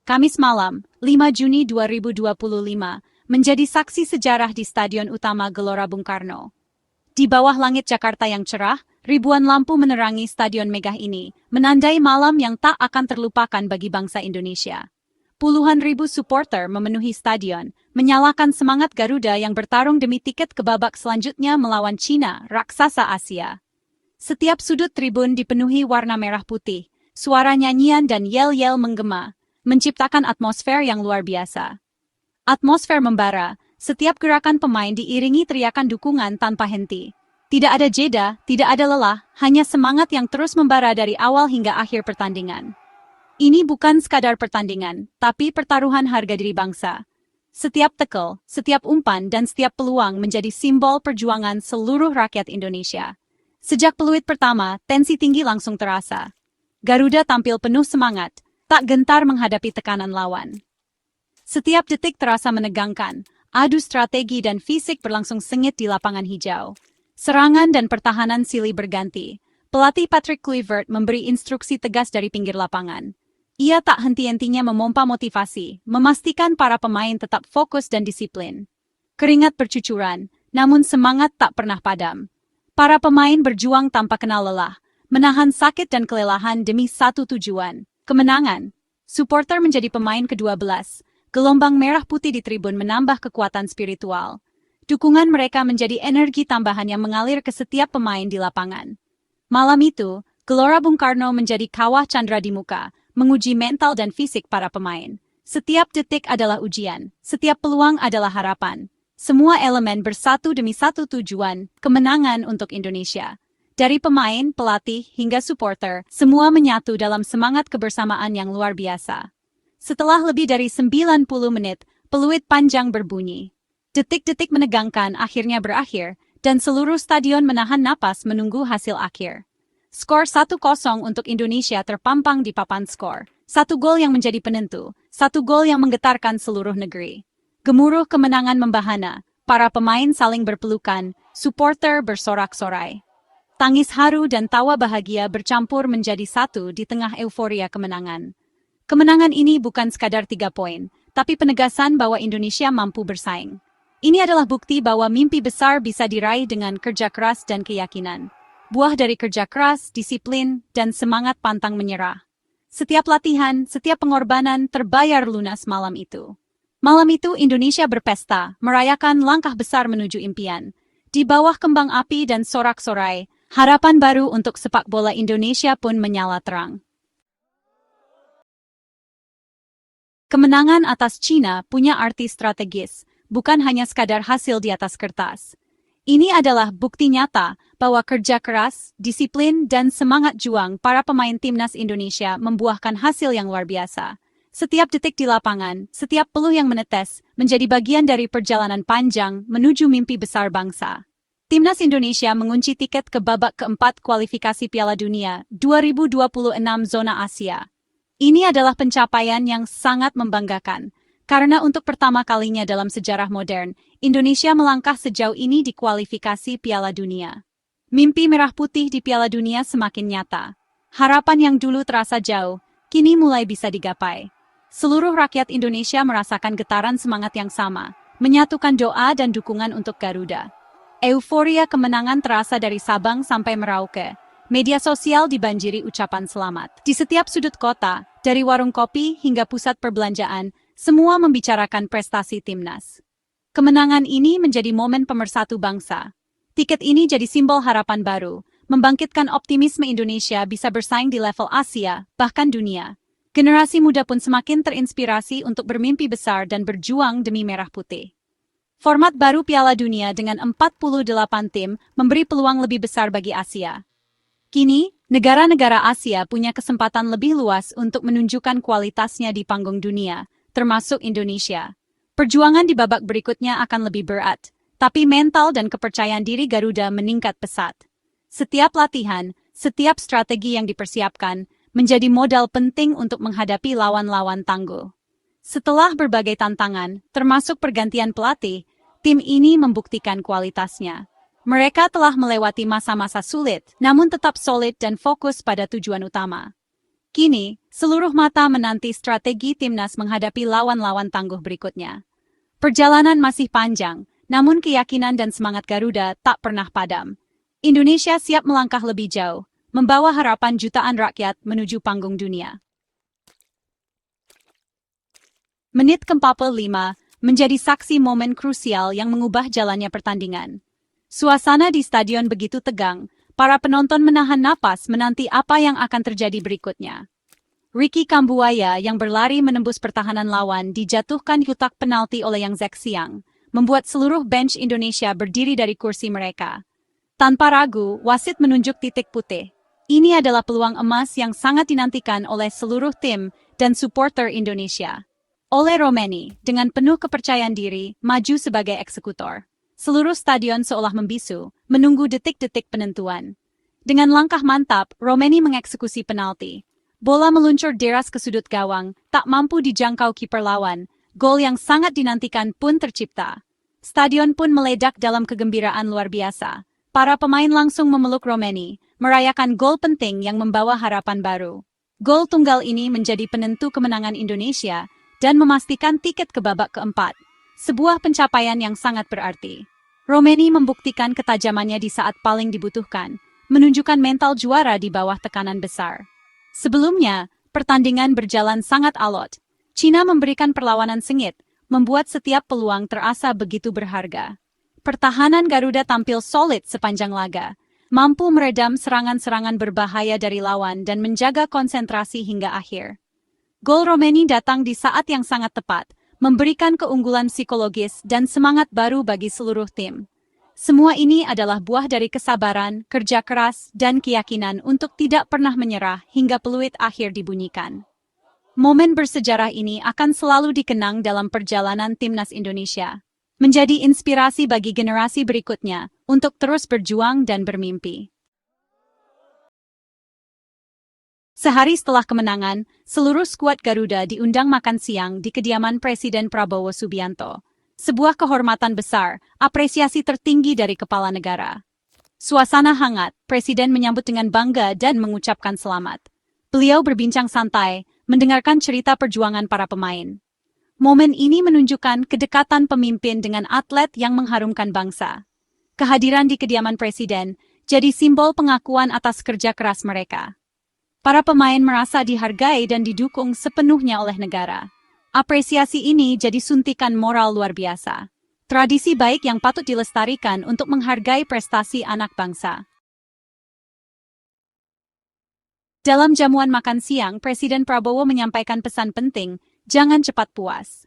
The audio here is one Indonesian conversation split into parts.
Kamis malam, 5 Juni 2025, menjadi saksi sejarah di Stadion Utama Gelora Bung Karno. Di bawah langit Jakarta yang cerah, ribuan lampu menerangi stadion megah ini, menandai malam yang tak akan terlupakan bagi bangsa Indonesia. Puluhan ribu supporter memenuhi stadion, menyalakan semangat Garuda yang bertarung demi tiket ke babak selanjutnya melawan Cina, raksasa Asia. Setiap sudut tribun dipenuhi warna merah putih, suara nyanyian dan yel-yel menggema, menciptakan atmosfer yang luar biasa. Atmosfer membara, setiap gerakan pemain diiringi teriakan dukungan tanpa henti. Tidak ada jeda, tidak ada lelah, hanya semangat yang terus membara dari awal hingga akhir pertandingan. Ini bukan sekadar pertandingan, tapi pertaruhan harga diri bangsa. Setiap tekel, setiap umpan dan setiap peluang menjadi simbol perjuangan seluruh rakyat Indonesia. Sejak peluit pertama, tensi tinggi langsung terasa. Garuda tampil penuh semangat, tak gentar menghadapi tekanan lawan. Setiap detik terasa menegangkan, adu strategi dan fisik berlangsung sengit di lapangan hijau. Serangan dan pertahanan silih berganti. Pelatih Patrick Kluivert memberi instruksi tegas dari pinggir lapangan. Ia tak henti-hentinya memompa motivasi, memastikan para pemain tetap fokus dan disiplin. Keringat bercucuran, namun semangat tak pernah padam. Para pemain berjuang tanpa kenal lelah, menahan sakit dan kelelahan demi satu tujuan, kemenangan. Supporter menjadi pemain ke-12. Gelombang merah putih di tribun menambah kekuatan spiritual. Dukungan mereka menjadi energi tambahan yang mengalir ke setiap pemain di lapangan. Malam itu, Gelora Bung Karno menjadi kawah candra di muka, menguji mental dan fisik para pemain. Setiap detik adalah ujian, setiap peluang adalah harapan. Semua elemen bersatu demi satu tujuan, kemenangan untuk Indonesia. Dari pemain, pelatih, hingga supporter, semua menyatu dalam semangat kebersamaan yang luar biasa. Setelah lebih dari 90 menit, peluit panjang berbunyi. Detik-detik menegangkan akhirnya berakhir, dan seluruh stadion menahan napas menunggu hasil akhir. Skor 1-0 untuk Indonesia terpampang di papan skor. Satu gol yang menjadi penentu, satu gol yang menggetarkan seluruh negeri. Gemuruh kemenangan membahana, para pemain saling berpelukan, supporter bersorak-sorai. Tangis haru dan tawa bahagia bercampur menjadi satu di tengah euforia kemenangan. Kemenangan ini bukan sekadar 3 poin, tapi penegasan bahwa Indonesia mampu bersaing. Ini adalah bukti bahwa mimpi besar bisa diraih dengan kerja keras dan keyakinan. Buah dari kerja keras, disiplin, dan semangat pantang menyerah. Setiap latihan, setiap pengorbanan terbayar lunas malam itu. Malam itu Indonesia berpesta, merayakan langkah besar menuju impian. Di bawah kembang api dan sorak-sorai, harapan baru untuk sepak bola Indonesia pun menyala terang. Kemenangan atas Cina punya arti strategis, bukan hanya sekadar hasil di atas kertas. Ini adalah bukti nyata bahwa kerja keras, disiplin, dan semangat juang para pemain timnas Indonesia membuahkan hasil yang luar biasa. Setiap detik di lapangan, setiap peluh yang menetes, menjadi bagian dari perjalanan panjang menuju mimpi besar bangsa. Timnas Indonesia mengunci tiket ke babak keempat kualifikasi Piala Dunia 2026 zona Asia. Ini adalah pencapaian yang sangat membanggakan. Karena untuk pertama kalinya dalam sejarah modern, Indonesia melangkah sejauh ini di kualifikasi Piala Dunia. Mimpi merah putih di Piala Dunia semakin nyata. Harapan yang dulu terasa jauh, kini mulai bisa digapai. Seluruh rakyat Indonesia merasakan getaran semangat yang sama, menyatukan doa dan dukungan untuk Garuda. Euforia kemenangan terasa dari Sabang sampai Merauke. Media sosial dibanjiri ucapan selamat. Di setiap sudut kota, dari warung kopi hingga pusat perbelanjaan, semua membicarakan prestasi timnas. Kemenangan ini menjadi momen pemersatu bangsa. Tiket ini jadi simbol harapan baru, membangkitkan optimisme Indonesia bisa bersaing di level Asia, bahkan dunia. Generasi muda pun semakin terinspirasi untuk bermimpi besar dan berjuang demi merah putih. Format baru Piala Dunia dengan 48 tim memberi peluang lebih besar bagi Asia. Kini, negara-negara Asia punya kesempatan lebih luas untuk menunjukkan kualitasnya di panggung dunia, termasuk Indonesia. Perjuangan di babak berikutnya akan lebih berat, tapi mental dan kepercayaan diri Garuda meningkat pesat. Setiap latihan, setiap strategi yang dipersiapkan, menjadi modal penting untuk menghadapi lawan-lawan tangguh. Setelah berbagai tantangan, termasuk pergantian pelatih, tim ini membuktikan kualitasnya. Mereka telah melewati masa-masa sulit, namun tetap solid dan fokus pada tujuan utama. Kini, seluruh mata menanti strategi timnas menghadapi lawan-lawan tangguh berikutnya. Perjalanan masih panjang, namun keyakinan dan semangat Garuda tak pernah padam. Indonesia siap melangkah lebih jauh, membawa harapan jutaan rakyat menuju panggung dunia. Menit ke-45 menjadi saksi momen krusial yang mengubah jalannya pertandingan. Suasana di stadion begitu tegang, para penonton menahan napas menanti apa yang akan terjadi berikutnya. Ricky Kambuaya yang berlari menembus pertahanan lawan dijatuhkan kotak penalti oleh Yang Zexiang, membuat seluruh bench Indonesia berdiri dari kursi mereka. Tanpa ragu, wasit menunjuk titik putih. Ini adalah peluang emas yang sangat dinantikan oleh seluruh tim dan supporter Indonesia. Ole Romeni, dengan penuh kepercayaan diri, maju sebagai eksekutor. Seluruh stadion seolah membisu, menunggu detik-detik penentuan. Dengan langkah mantap, Romeni mengeksekusi penalti. Bola meluncur deras ke sudut gawang, tak mampu dijangkau kiper lawan. Gol yang sangat dinantikan pun tercipta. Stadion pun meledak dalam kegembiraan luar biasa. Para pemain langsung memeluk Romeni, merayakan gol penting yang membawa harapan baru. Gol tunggal ini menjadi penentu kemenangan Indonesia dan memastikan tiket ke babak keempat. Sebuah pencapaian yang sangat berarti. Romeni membuktikan ketajamannya di saat paling dibutuhkan, menunjukkan mental juara di bawah tekanan besar. Sebelumnya, pertandingan berjalan sangat alot. Cina memberikan perlawanan sengit, membuat setiap peluang terasa begitu berharga. Pertahanan Garuda tampil solid sepanjang laga, mampu meredam serangan-serangan berbahaya dari lawan dan menjaga konsentrasi hingga akhir. Gol Romeni datang di saat yang sangat tepat, memberikan keunggulan psikologis dan semangat baru bagi seluruh tim. Semua ini adalah buah dari kesabaran, kerja keras, dan keyakinan untuk tidak pernah menyerah hingga peluit akhir dibunyikan. Momen bersejarah ini akan selalu dikenang dalam perjalanan timnas Indonesia, menjadi inspirasi bagi generasi berikutnya untuk terus berjuang dan bermimpi. Sehari setelah kemenangan, seluruh skuad Garuda diundang makan siang di kediaman Presiden Prabowo Subianto. Sebuah kehormatan besar, apresiasi tertinggi dari kepala negara. Suasana hangat, Presiden menyambut dengan bangga dan mengucapkan selamat. Beliau berbincang santai, mendengarkan cerita perjuangan para pemain. Momen ini menunjukkan kedekatan pemimpin dengan atlet yang mengharumkan bangsa. Kehadiran di kediaman Presiden jadi simbol pengakuan atas kerja keras mereka. Para pemain merasa dihargai dan didukung sepenuhnya oleh negara. Apresiasi ini jadi suntikan moral luar biasa. Tradisi baik yang patut dilestarikan untuk menghargai prestasi anak bangsa. Dalam jamuan makan siang, Presiden Prabowo menyampaikan pesan penting, jangan cepat puas.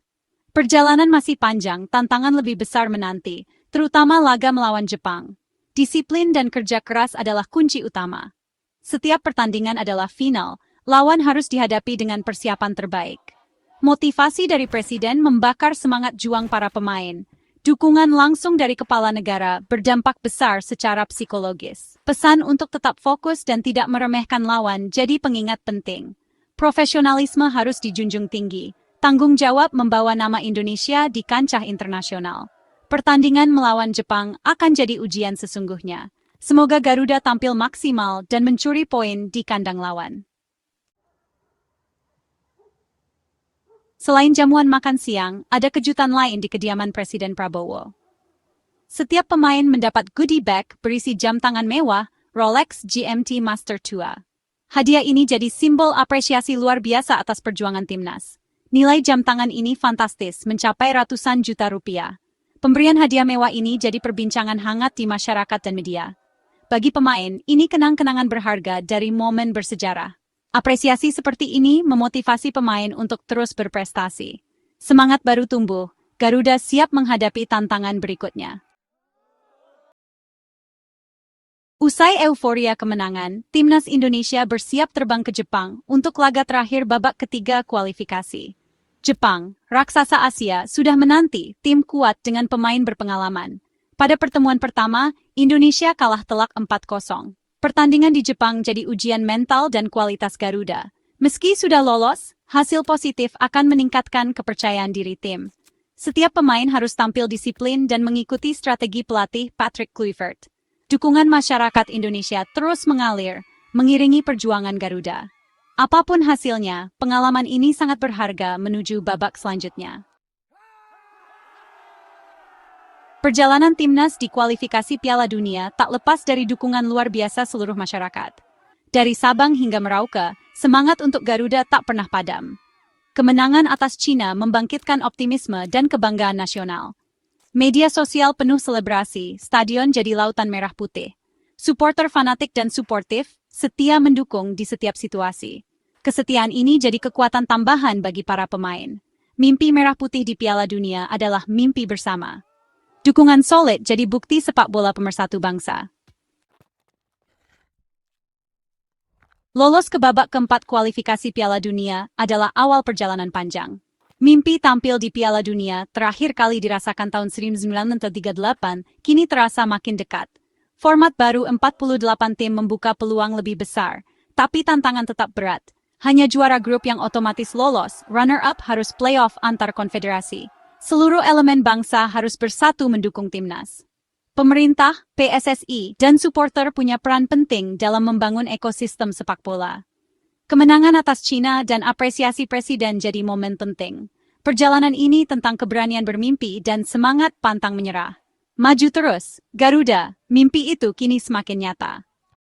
Perjalanan masih panjang, tantangan lebih besar menanti, terutama laga melawan Jepang. Disiplin dan kerja keras adalah kunci utama. Setiap pertandingan adalah final, lawan harus dihadapi dengan persiapan terbaik. Motivasi dari Presiden membakar semangat juang para pemain. Dukungan langsung dari kepala negara berdampak besar secara psikologis. Pesan untuk tetap fokus dan tidak meremehkan lawan jadi pengingat penting. Profesionalisme harus dijunjung tinggi. Tanggung jawab membawa nama Indonesia di kancah internasional. Pertandingan melawan Jepang akan jadi ujian sesungguhnya. Semoga Garuda tampil maksimal dan mencuri poin di kandang lawan. Selain jamuan makan siang, ada kejutan lain di kediaman Presiden Prabowo. Setiap pemain mendapat goodie bag berisi jam tangan mewah, Rolex GMT Master 2. Hadiah ini jadi simbol apresiasi luar biasa atas perjuangan timnas. Nilai jam tangan ini fantastis, mencapai ratusan juta rupiah. Pemberian hadiah mewah ini jadi perbincangan hangat di masyarakat dan media. Bagi pemain, ini kenang-kenangan berharga dari momen bersejarah. Apresiasi seperti ini memotivasi pemain untuk terus berprestasi. Semangat baru tumbuh, Garuda siap menghadapi tantangan berikutnya. Usai euforia kemenangan, timnas Indonesia bersiap terbang ke Jepang untuk laga terakhir babak ketiga kualifikasi. Jepang, raksasa Asia, sudah menanti tim kuat dengan pemain berpengalaman. Pada pertemuan pertama, Indonesia kalah telak 4-0. Pertandingan di Jepang jadi ujian mental dan kualitas Garuda. Meski sudah lolos, hasil positif akan meningkatkan kepercayaan diri tim. Setiap pemain harus tampil disiplin dan mengikuti strategi pelatih Patrick Kluivert. Dukungan masyarakat Indonesia terus mengalir, mengiringi perjuangan Garuda. Apapun hasilnya, pengalaman ini sangat berharga menuju babak selanjutnya. Perjalanan timnas di kualifikasi Piala Dunia tak lepas dari dukungan luar biasa seluruh masyarakat. Dari Sabang hingga Merauke, semangat untuk Garuda tak pernah padam. Kemenangan atas Cina membangkitkan optimisme dan kebanggaan nasional. Media sosial penuh selebrasi, stadion jadi lautan merah putih. Supporter fanatik dan suportif, setia mendukung di setiap situasi. Kesetiaan ini jadi kekuatan tambahan bagi para pemain. Mimpi merah putih di Piala Dunia adalah mimpi bersama. Dukungan solid jadi bukti sepak bola pemersatu bangsa. Lolos ke babak keempat kualifikasi Piala Dunia adalah awal perjalanan panjang. Mimpi tampil di Piala Dunia terakhir kali dirasakan tahun 1938, kini terasa makin dekat. Format baru 48 tim membuka peluang lebih besar, tapi tantangan tetap berat. Hanya juara grup yang otomatis lolos, runner-up harus playoff antar konfederasi. Seluruh elemen bangsa harus bersatu mendukung timnas. Pemerintah, PSSI, dan supporter punya peran penting dalam membangun ekosistem sepak bola. Kemenangan atas Cina dan apresiasi presiden jadi momen penting. Perjalanan ini tentang keberanian bermimpi dan semangat pantang menyerah. Maju terus, Garuda, mimpi itu kini semakin nyata.